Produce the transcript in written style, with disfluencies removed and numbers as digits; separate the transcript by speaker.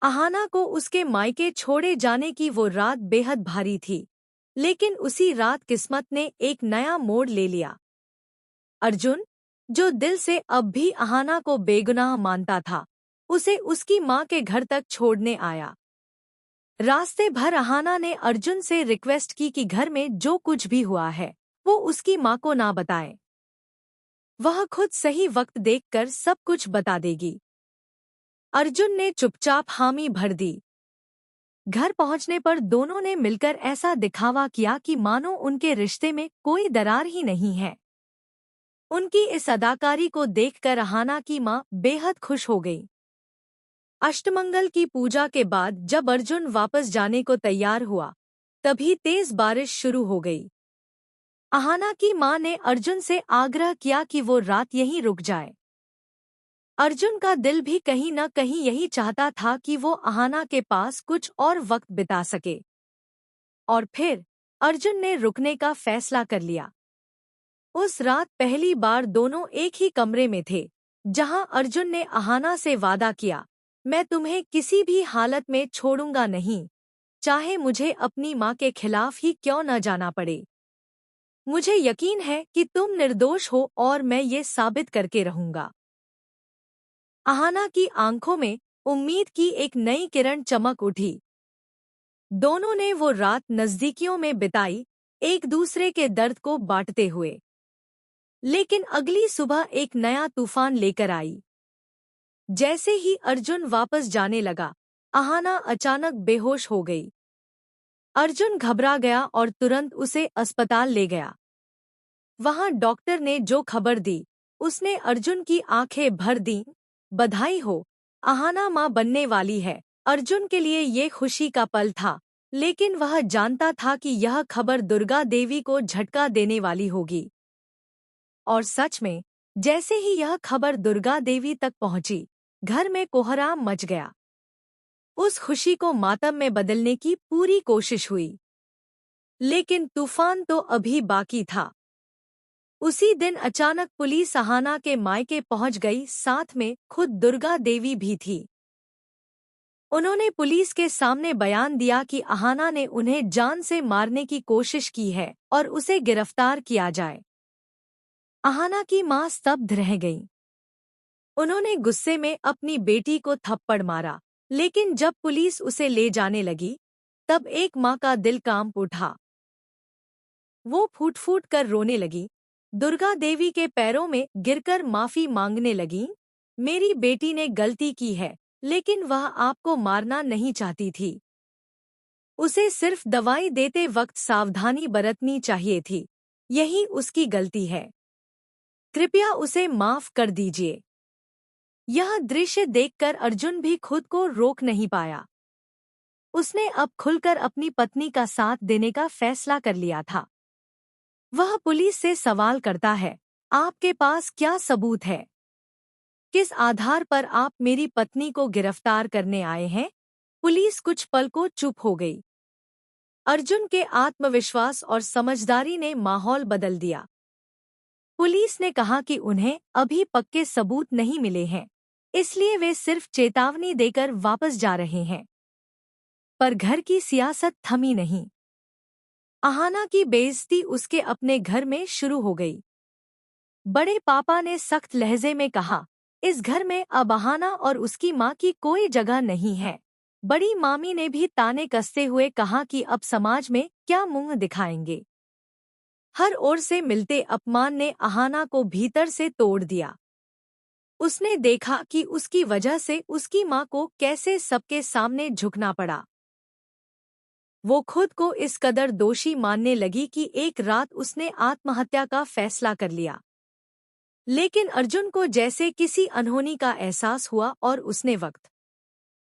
Speaker 1: अहाना को उसके मायके छोड़े जाने की वो रात बेहद भारी थी, लेकिन उसी रात किस्मत ने एक नया मोड़ ले लिया। अर्जुन, जो दिल से अब भी अहाना को बेगुनाह मानता था, उसे उसकी माँ के घर तक छोड़ने आया। रास्ते भर अहाना ने अर्जुन से रिक्वेस्ट की कि घर में जो कुछ भी हुआ है वो उसकी माँ को ना बताए। वह खुद सही वक्त देखकर सब कुछ बता देगी। अर्जुन ने चुपचाप हामी भर दी। घर पहुंचने पर दोनों ने मिलकर ऐसा दिखावा किया कि मानो उनके रिश्ते में कोई दरार ही नहीं है। उनकी इस अदाकारी को देखकर अहाना की माँ बेहद खुश हो गई। अष्टमंगल की पूजा के बाद जब अर्जुन वापस जाने को तैयार हुआ, तभी तेज बारिश शुरू हो गई। अहाना की माँ ने अर्जुन से आग्रह किया कि वो रात यहीं रुक जाए। अर्जुन का दिल भी कहीं न कहीं यही चाहता था कि वो अहाना के पास कुछ और वक्त बिता सके। और फिर अर्जुन ने रुकने का फैसला कर लिया। उस रात पहली बार दोनों एक ही कमरे में थे, जहां अर्जुन ने अहाना से वादा किया, मैं तुम्हें किसी भी हालत में छोड़ूंगा नहीं, चाहे मुझे अपनी माँ के खिलाफ ही क्यों न जाना पड़े। मुझे यकीन है कि तुम निर्दोष हो और मैं ये साबित करके रहूंगा। अहाना की आंखों में उम्मीद की एक नई किरण चमक उठी। दोनों ने वो रात नज़दीकियों में बिताई, एक दूसरे के दर्द को बांटते हुए। लेकिन अगली सुबह एक नया तूफान लेकर आई। जैसे ही अर्जुन वापस जाने लगा, अहाना अचानक बेहोश हो गई। अर्जुन घबरा गया और तुरंत उसे अस्पताल ले गया। वहां डॉक्टर ने जो खबर दी, उसने अर्जुन की आंखें भर दीं। बधाई हो, अहाना मां बनने वाली है। अर्जुन के लिए ये खुशी का पल था, लेकिन वह जानता था कि यह खबर दुर्गा देवी को झटका देने वाली होगी। और सच में, जैसे ही यह खबर दुर्गा देवी तक पहुंची, घर में कोहराम मच गया। उस खुशी को मातम में बदलने की पूरी कोशिश हुई, लेकिन तूफान तो अभी बाकी था। उसी दिन अचानक पुलिस अहाना के मायके पहुंच गई, साथ में खुद दुर्गा देवी भी थी। उन्होंने पुलिस के सामने बयान दिया कि अहाना ने उन्हें जान से मारने की कोशिश की है और उसे गिरफ्तार किया जाए। अहाना की मां स्तब्ध रह गई। उन्होंने गुस्से में अपनी बेटी को थप्पड़ मारा, लेकिन जब पुलिस उसे ले जाने लगी, तब एक मां का दिल कांप उठा। वो फूट फूट कर रोने लगी, दुर्गा देवी के पैरों में गिरकर माफी मांगने लगी। मेरी बेटी ने गलती की है, लेकिन वह आपको मारना नहीं चाहती थी। उसे सिर्फ दवाई देते वक्त सावधानी बरतनी चाहिए थी, यही उसकी गलती है। कृपया उसे माफ कर दीजिए। यह दृश्य देखकर अर्जुन भी खुद को रोक नहीं पाया। उसने अब खुलकर अपनी पत्नी का साथ देने का फैसला कर लिया था। वह पुलिस से सवाल करता है, आपके पास क्या सबूत है? किस आधार पर आप मेरी पत्नी को गिरफ्तार करने आए हैं? पुलिस कुछ पल को चुप हो गई। अर्जुन के आत्मविश्वास और समझदारी ने माहौल बदल दिया। पुलिस ने कहा कि उन्हें अभी पक्के सबूत नहीं मिले हैं, इसलिए वे सिर्फ चेतावनी देकर वापस जा रहे हैं। पर घर की सियासत थमी नहीं। अहाना की बेइज्जती उसके अपने घर में शुरू हो गई। बड़े पापा ने सख्त लहजे में कहा, इस घर में अब अहाना और उसकी माँ की कोई जगह नहीं है। बड़ी मामी ने भी ताने कसते हुए कहा कि अब समाज में क्या मुंह दिखाएंगे। हर ओर से मिलते अपमान ने अहाना को भीतर से तोड़ दिया। उसने देखा कि उसकी वजह से उसकी माँ को कैसे सबके सामने झुकना पड़ा। वो खुद को इस कदर दोषी मानने लगी कि एक रात उसने आत्महत्या का फैसला कर लिया। लेकिन अर्जुन को जैसे किसी अनहोनी का एहसास हुआ और उसने वक्त